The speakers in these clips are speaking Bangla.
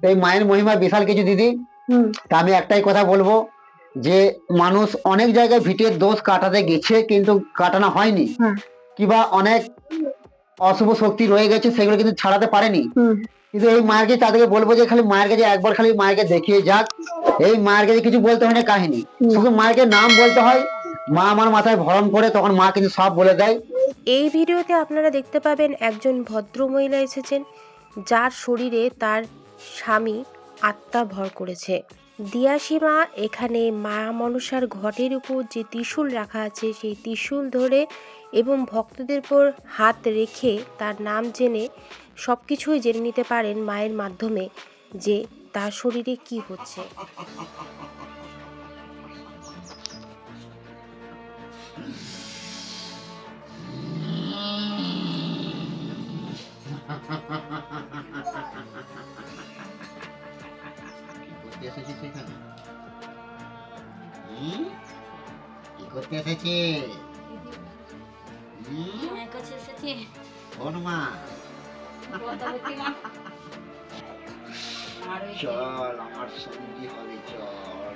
এই মায়ের মহিমা বিশাল কিছু দিদি। তা আমি একটাই কথা বলবো, যে মানুষ অনেক জায়গায় ভিটের দোষ কাটাতে গেছে কিন্তু কাটানো হয়নি, কিংবা অনেক অশুভ শক্তি রয়ে গেছে সেগুলো কিন্তু ছাড়াতে পারেনি। কিন্তু এই মায়েরকে তাদেরকে বলবো যে খালি মায়ের কাছে একবার খালি মায়েরকে দেখিয়ে যাক। এই মায়ের কাছে কিছু বলতে হয় না কাহিনী, শুধু মায়েরকে নাম বলতে হয়। মা আমার মাথায় ভরণ করে তখন মা কিন্তু সব বলে দেয়। এই ভিডিওতে আপনারা দেখতে পাবেন একজন ভদ্র মহিলা এসেছেন, যার শরীরে তার স্বামী আত্মা ভর করেছে। দিয়াশী মা এখানে মা মনসার ঘটের উপর যে ত্রিশূল রাখা আছে সেই ত্রিশূল ধরে এবং ভক্তদের উপর হাত রেখে তার নাম জেনে সব কিছুই জেনে নিতে পারেন মায়ের মাধ্যমে যে তার শরীরে কি হচ্ছে। কি করতে এসেছে? কোন মা? চল আমার সঙ্গী হবে, চল।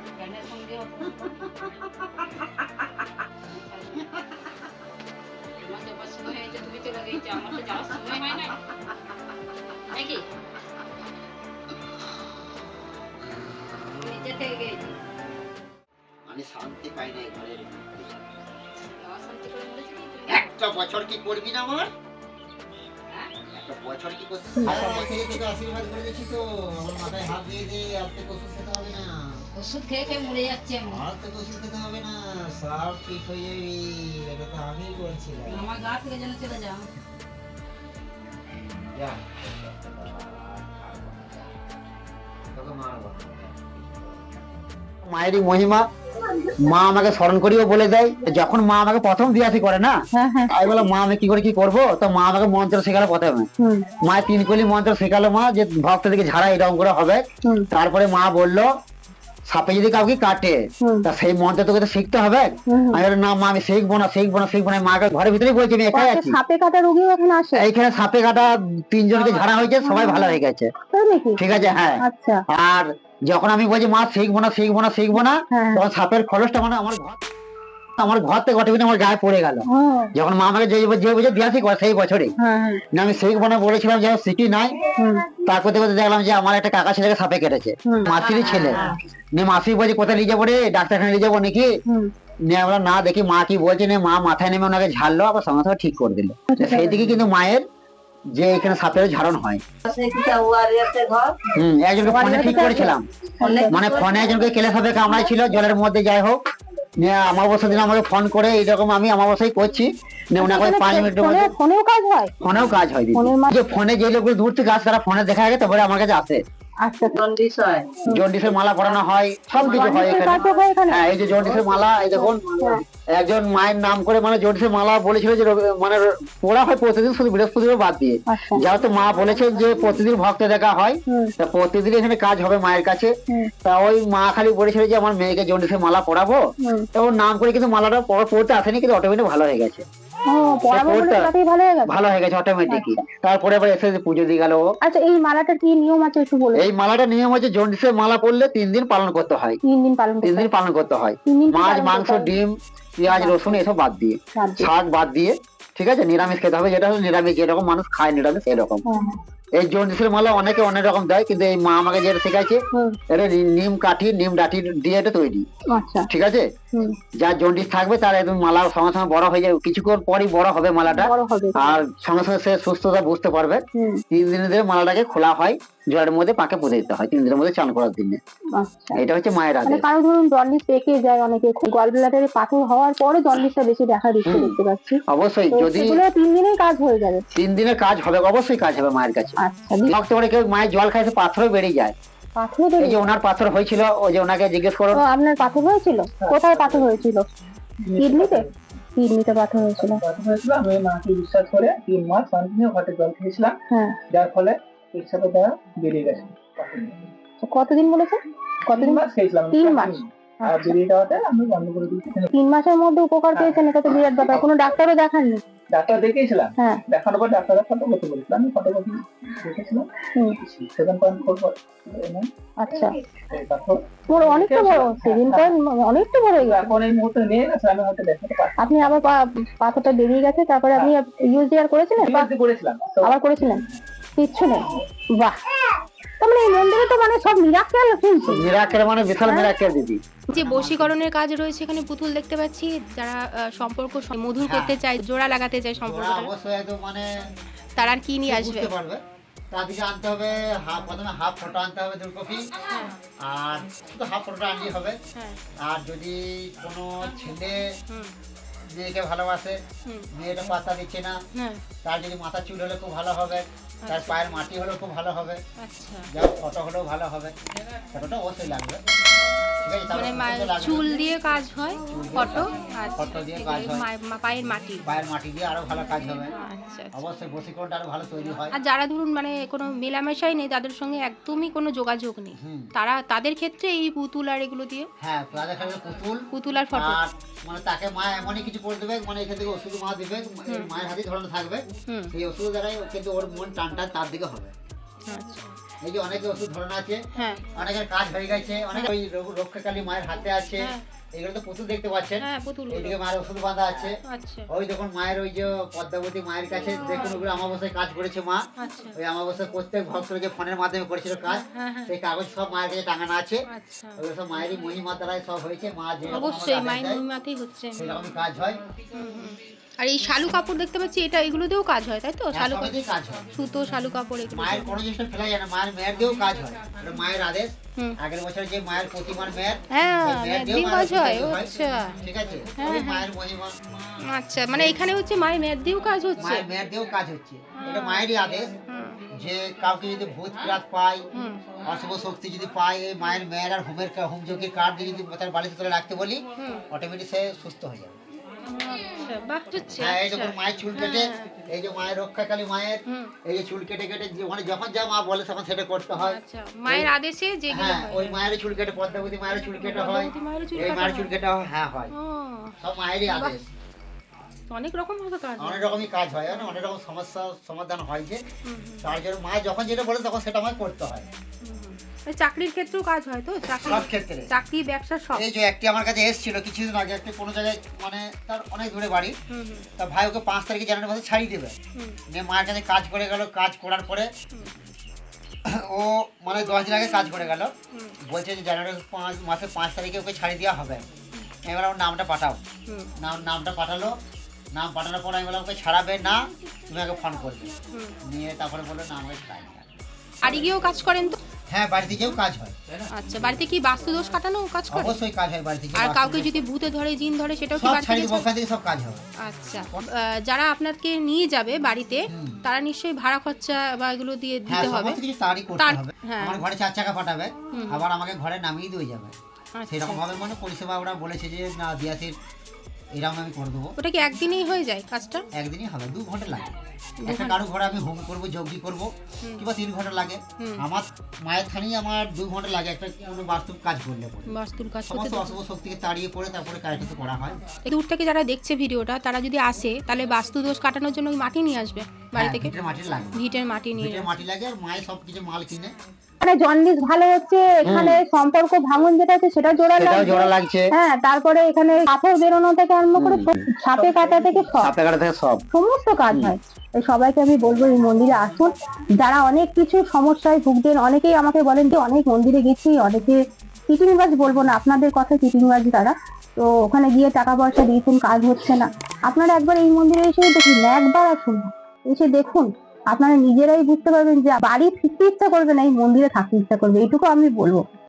তুমি চলে গেছো, আমার তো যাওয়ার সময় হয় না নাকি? নিজে থেকে গেছি, আমি শান্তি পাই না ঘরের মধ্যে। অশান্তি করে বলেছি কি? একটা বছর কি করবি না আমার? একটা বছর কি করবি? তোকে আশীর্বাদ করে দিয়েছি তো, আমার মাথায় হাত দিয়ে দে, আর তো ওষুধ খেতে হবে না। ওষুধ খেয়ে খেয়ে মরে যাচ্ছে আমি। আর তো ওষুধ খেতে হবে না, সব ঠিক হয়ে যাবি। এটা তো আমি বলছিলাম। আমার গা থেকে যেন চলে যাও। যা, তোকে মারবো না। মায়েরই মহিমা। মা আমাকে স্মরণ করিও বলে দেয়, যখন মা আমাকে প্রথম বিয়াসি করে না, আমি বললাম মা আমি কি করে কি করবো, তো মা আমাকে মন্ত্র শেখালো প্রথমে। মায়ের 3 কলি মন্ত্র শেখালো মা, যে ভক্তদেরকে ঝাড়া এরকম করে হবে। তারপরে মা বললো সাপে যদি কাউকে কাটে তা সেই মন্ত্র তোকে তো শিখতে হবে। আমি বললাম না মা আমি শিখবো না শিখবো না শিখবো না। মাকে ঘরের ভিতরেই বলছি আমি একাই আছি। সাপে কাটা রোগী এখানে আসে? এইখানে সাপে কাটা 3 জনকে ঝাড়া হয়েছে, সবাই ভালো হয়ে গেছে। ঠিক আছে, হ্যাঁ। আচ্ছা। আর যখন আমি বলছি মা শিখবো না শিখবো না শিখবো না, তখন সাপের খোলসটা মানে আমার ঘর থেকে অটোমেটিক আমার গায়ে পড়ে গেল। যখন মা আমাকে যে বুঝে দিয়াছি সেই বছরই আমি শিখবো না বলেছিলাম, যে শিখি নাই। তারপর দেখতে দেখলাম যে আমার একটা কাকা ছেলেকে সাপে কেটেছে, মাসিরই ছেলে। নিয়ে মাসি বলছে কোথায় নিয়ে যাবো রে, ডাক্তারখানে নিয়ে যাবো নাকি? নিয়ে আমরা না দেখি মা কি বলছে, মা মাথায় নেমে ওনাকে ঝাড়লো, আবার সঙ্গে সঙ্গে ঠিক করে দিল। সেই দিকে কিন্তু মায়ের যে এখানে সাপের ঝাড়ন হয়। একজনকে ফোনে ঠিক করেছিলাম, মানে ফোনে একজনকে কেলে সাপে কামড়াই ছিল জলের মধ্যে, যাই হোক। অমাবস্যা দিন আমাকে ফোন করে এইরকম আমি অমাবস্যাই করছি, ওনাকে 5 মিনিটের মধ্যে ফোনেও কাজ হয়। ফোনেও কাজ হয় দিদি। যে ফোনে যে লোকগুলো দূর থেকে আসে তারা ফোনে দেখা গেছে, তারপরে আমার কাছে আসে। আচ্ছা, জন্ডিস হয়, জন্ডিসের মালা পরানো হয়, সব কিছু হয় এখানে। হ্যাঁ, এই যে জন্ডিসের মালা, এই দেখুন একজন মায়ের নাম করে মানে জন্ডিসের মালা বলেছিল যে মানে পড়া হয় প্রতিদিন, শুধু বৃহস্পতিবার বাদ দিয়ে। যেহেতু মা বলেছে যে প্রতিদিন ভক্ত দেখা হয়, তা প্রতিদিন এখানে কাজ হবে মায়ের কাছে। তা ওই মা খালি বলেছিল যে আমার মেয়েকে জন্ডিসের মালা পরাবো, তা ওর নাম করে কিন্তু মালাটা পড়তে আসেনি, কিন্তু অটোমেটিক ভালো হয়ে গেছে। ভালো হয়ে গেছে অটোমেটিক। তারপরে আবার এসে পুজো দিয়ে গেল। আচ্ছা, এই মালাটার কি নিয়ম আছে একটু বলুন? এই মালাটা নিয়ম হচ্ছে জন্ডিসের মালা পড়লে 3 দিন পালন করতে হয়। 3 দিন পালন 3 দিন পালন করতে হয়। মাছ মাংস ডিম পেঁয়াজ রসুন এসব বাদ দিয়ে, শাক বাদ দিয়ে। ঠিক আছে, নিরামিষ খেতে হবে, যেটা হলো নিরামিষ, যেরকম মানুষ খায় নিরামিষ এরকম। এই জন্ডিসের মালা অনেকে অনেক রকম দেয়, কিন্তু এই মা আমাকে যেটা শেখাইছে এটা নিম কাঠি নিম ডাটি দিয়ে এটা তৈরি। ঠিক আছে, যার জন্ডিস থাকবে তার একদম মালা সঙ্গে সঙ্গে বড় হয়ে যাবে, কিছুক্ষণ পরই বড় হবে মালাটা, আর সঙ্গে সঙ্গে সে সুস্থতা বুঝতে পারবে। 3 দিনের ধরে মালাটাকে খোলা হয়, জলের মধ্যে পাকে পুঁতে দিতে হয় 3 দিনের মধ্যে চান করার দিনে। এটা হচ্ছে মায়ের আদেশ। কারো ধরুন জন্ডিস পেকে যায়, অনেকে গলব্লাডারে পাথর হওয়ার পরে জন্ডিসটা বেশি দেখা দিচ্ছে, দেখতে পাচ্ছি। অবশ্যই যদি 3 দিনেই কাজ হয়ে যাবে। 3 দিনের কাজ হবে, অবশ্যই কাজ হবে মায়ের কাছে। ভক্ত করে কেউ মায়ের জল খাইতে পাথরও বেরিয়ে যায়। এই যে ওনার পাথর হয়েছিল, ওই যে ওনাকে জিজ্ঞেস করো। আপনার পাথর হয়েছিল? কোথায় পাথর হয়েছিল? কিডনিতে? কিডনিতে পাথর হয়েছিল। আমি মাকে বিশ্বাস করে 3 মাস কন্টিনিউ ঘটে জল খেয়েছিলাম, যার ফলে পেশাবের দ্বারা বেরিয়ে গেছে। কতদিন বলেছে? কতদিন মাস খেয়েছিলাম? 3 মাস। আর বেরিয়ে যাওয়াতে আমি বন্ধ করে দিয়েছি। 3 মাসের মধ্যে উপকার পেয়েছেন, এটা তো বিরাট ব্যাপার। কোনো ডাক্তারও দেখাননি? ডাক্তার দেখিয়েছিলাম, দেখানোর পর ডাক্তারের ফটো করতে বলেছিলাম, আমি ফটো করতে দেখেছিলাম হুম, 7.4 mm আচ্ছা এই পাথর। বড়, অনেকটা বড়, 7 অনেকটা বড় হয়ে গেছে। এখন এই মুহূর্তে নেই না, আমি হয়তো দেখাতে পারছি। আপনি আবার পাথরটা বেরিয়ে গেছে, তারপরে আপনি ইউজ আর করেছিলেন বা করেছিলাম তো আবার করেছিলেন? কিচ্ছু নেই। বাহ, তার মানে এই মন্দিরে তো মানে সব মিরাক্কেল শুনছি। মিরাকেল মানে বিশাল মিরাকেল দিদি। যে বশীকরণের কাজ রয়েছে, এখানে পুতুল দেখতে পাচ্ছি, যারা সম্পর্ক মধুর করতে চায়, জোড়া লাগাতে চায় ওরা সম্পর্কটা, অবশ্যই একদম মানে তারা আর কি নিয়ে আসবে? বুঝতে পারবে। তাদেরকে আনতে হবে প্রথমে হাফ ফটো আনতে হবে 2 কপি, আর শুধু হাফ ফটো আনলেই হবে। হ্যাঁ, আর যদি কোনো ছেলে হুম, মেয়েকে ভালোবাসে, হুম, মেয়েটা পাত্তা দিচ্ছে না, হ্যাঁ, তার যদি মাথা চুল হলে খুব ভালো হবে, তার পায়ের মাটি হলেও খুব ভালো হবে, আচ্ছা। যাও ফটো হলেও ভালো হবে। ফটোটা অবশ্যই লাগবে, ঠিক আছে? তারপর মানে পুতুল লাগবে। চুল দিয়ে কাজ হয়, ফটো আর ফটো দিয়ে কাজ হয়। পায়ের মাটি। পায়ের মাটি দিয়ে আরো ভালো কাজ হবে। আচ্ছা, আচ্ছা। অবশ্যই বশীকরণটা আরো ভালো তৈরি হয়। আর যারা ধরুন মানে কোনো মেলামেশাই নেই, তাদের সঙ্গে একদমই কোনো যোগাযোগ নেই, হুম। তাদের ক্ষেত্রে এই পুতুল আর এগুলো দিয়ে, হ্যাঁ, তাদের খালি পুতুল আর ফটো। আর মানে তাকে মা এমনই কিছু করে দেবে, মানে এখান থেকে ওষুধ মা দিবে, মায়ের হাতে ধরানো থাকবে, হুম, সেই ওষুধ দ্বারাই কিন্তু ওর মন টানটা তার দিকে হবে। আচ্ছা, এই যে অনেকে ওষুধ ধরানো আছে, হ্যাঁ, অনেকের কাজ হয়ে গেছে, অনেক ওই রক্ষাকালী মায়ের হাতে আছে, হ্যাঁ, এগুলো তো পুতুল দেখতে পাচ্ছেন। হ্যাঁ, পুতুল। এইদিকে মায়ের ওষুধ বাঁধা আছে, আচ্ছা, ওই যখন মায়ের ওই যে পদ্মাবতী মায়ের কাছে দেখুন ওগুলো অমাবস্যায় কাজ করেছে মা। আচ্ছা, ওই অমাবস্যায় প্রত্যেক ভক্তরা যে ফোনের মাধ্যমে করেছিল কাজ, হ্যাঁ, হ্যাঁ, সেই কাগজ সব মায়ের কাছে টাঙানো আছে। আচ্ছা, ওগুলো সব মায়েরই মহিমা দ্বারাই সব হয়েছে। মা যে অবশ্যই মায়ের মহিমাতেই হচ্ছে। সেরকমই কাজ হয়। হুম, হুম। আর এই শালু কাপড় দেখতে পাচ্ছি, এগুলোতেও কাজ হয়, তাই তো? শালু কাপড়, সবেতেই কাজ হয়। সুতো, শালু কাপড়, এগুলো। মায়ের কোনো জিনিসটা ফেলা যায় না, মায়ের মেয়ের দিয়েও কাজ হয়। এটা মায়ের আদেশ। হুম। আগের বছর যে মায়ের প্রতিমার মেয়ের, হ্যাঁ, ওই মেয়ের দিয়েও মেহেদিও মায়ের কাজ হয়, পুজো আচ্ছা, ঠিক আছে? হ্যাঁ, ওই হ্যাঁ। মায়ের মহিমা, আচ্ছা, মানে এখানে হচ্ছে মায়ের মেয়ের দিয়েও কাজ হচ্ছে। মায়ের মেয়ের দিয়েও কাজ হচ্ছে। এটা মায়েরই আদেশ হুম, যে কাউকে যদি ভূত প্রাত পায়, হুম, অশুভ শক্তি যদি পায়, এই মায়ের মেয়ের আর হোম যোগের কার্ড যদি তার বাড়িতে তুলে রাখতে বলি, হুম। অটোমেটিক সে সুস্থ হয়ে যাবে। আচ্ছা, বাহ, হচ্ছে, হ্যাঁ, এই আচ্ছা। যখন মায়ের চুল কেটে, এই যে মায়ের রক্ষাকালী মায়ের, হুম, এই যে চুল কেটে কেটে মানে যখন যা মা বলে তখন সেটা করতে হয়। আচ্ছা, মায়ের আদেশে যেগুলো হ্যাঁ, হয়। ওই মায়ের চুল কেটে, পদ্মাবতী মায়ের চুল কেটে হয়, পদ্মাবতী মায়েরও চুল এই কাটা মায়ের হয়? চুল কেটে হয়, হ্যাঁ হয়। ও, সব মায়েরই আদেশ। অনেক রকম ভাবে কাজ হয়। অনেক রকমই কাজ হয়, জানো, অনেক রকম সমস্যা সমাধান হয় যে, হুম, হুম, তার জন্য মা যখন যেটা বলে তখন সেটা আমায় করতে হয়। হুম, হুম। এই চাকরির ক্ষেত্রেও কাজ হয় তো? সব ক্ষেত্রে। চাকরি, ব্যবসা, সব। এই যে একটি আমার কাছে এসেছিল কিছুদিন আগে, একটা কোনো জায়গায়, মানে তার অনেক দূরে বাড়ি, হুম, হুম, তা ভাই ওকে 5 তারিখে জানুয়ারি মাসে ছাড়িয়ে দেবে, হুম, নিয়ে মায়ের কাছে কাজ করে গেল। কাজ করার পরে ও মানে 10 দিন আগে কাজ করে গেল, হুম, বলছে যে জানুয়ারি মাসে 5 তারিখে ওকে ছাড়িয়ে দেওয়া হবে। আমি বললাম নামটা পাঠাও। হুম, নামটা পাঠালো। নাম পাঠানোর পর আমি বললাম ওকে ছাড়াবে না, তুমি আগে ফোন করবে। হুম। নিয়ে তারপরে বললো না, আমাকে ছাড়াই না। বাড়ি গিয়েও কাজ করেন তো? হ্যাঁ, বাড়িতে গিয়েও কাজ হয়। আচ্ছা, বাড়িতে কি বাস্তু দোষ কাটানো কাজ করে? অবশ্যই কাজ হয় বাড়িতে গিয়ে। আর কাউকে যদি ভূতে ধরে, জিন ধরে, সেটাও কি সব বাড়িতে ছাড়িয়ে গিয়ে দেবো, ওখান থেকে সব কাজ হবে। আচ্ছা, যারা আপনাকে নিয়ে যাবে বাড়িতে, হুম। তারা নিশ্চয়ই ভাড়া খরচা বা এগুলো দিয়ে হ্যাঁ, দিতে হবে। সমস্ত কিছু তারই করতে হবে। হ্যাঁ। আমার ঘরে 4 চাকা পাঠাবে, হুম। আবার আমাকে ঘরে নামিয়ে দিয়ে যাবে। আচ্ছা, সেরকম ভাবে মানে পরিষেবা ওরা বলেছে যে না দিয়াসির এরকম আমি করে দেবো। ওটা কি একদিনেই হয়ে যায় কাজটা? একদিনই হবে, 2 ঘন্টা লাগে। 2 একটা ঘন্টা? কারো ঘরে আমি হোম করবো, যজ্ঞি করবো, হুম। কিংবা 3 ঘন্টা লাগে। হুম। আমার মায়ের থানেই আমার 2 ঘন্টা লাগে একটা কোনো বাস্তব কাজ করলে পরে। বাস্তুর কাজ করতে সমস্ত অশুভ শক্তিকে তাড়িয়ে পড়ে তারপরে কাজটা তো করা হয়। দূর থেকে যারা দেখছে ভিডিওটা, তারা যদি আসে, তাহলে বাস্তু দোষ কাটানোর জন্য ওই মাটি নিয়ে আসবে বাড়ি হ্যাঁ, থেকে? ভিটের মাটি লাগে। ভিটের মাটি নিয়ে ভিটের মাটি লাগে, আর মায়ের সব কিছু মাল কিনে। মানে জন্ডিস ভালো হচ্ছে, এখানে সম্পর্ক ভাঙন যেটা আছে সেটা জোড়া লাগছে। হ্যাঁ, তারপরে এখানে পাথর বেরোনো থেকে আরম্ভ করে সাপে কাটা থেকে সব, সাপে কাটা থেকে সব সমস্ত কাজ হয়। এই সবাইকে আমি বলবো এই মন্দিরে আসুন, যারা অনেক কিছু সমস্যায় ভুগছেন। অনেকেই আমাকে বলেন যে অনেক মন্দিরে গেছি, অনেকে চিটিংবাজ, বলবো না আপনাদের কথা, চিটিংবাজ তারা, তো ওখানে গিয়ে টাকা পয়সা দিয়েছেন, কাজ হচ্ছে না। আপনারা একবার এই মন্দিরে এসে দেখুন, একবার আসুন, এসে দেখুন, আপনারা নিজেরাই বুঝতে পারবেন যে বাড়ি ফিরতে ইচ্ছা করবে না, এই মন্দিরে থাকতে ইচ্ছা করবে, এইটুকু আমি বলবো।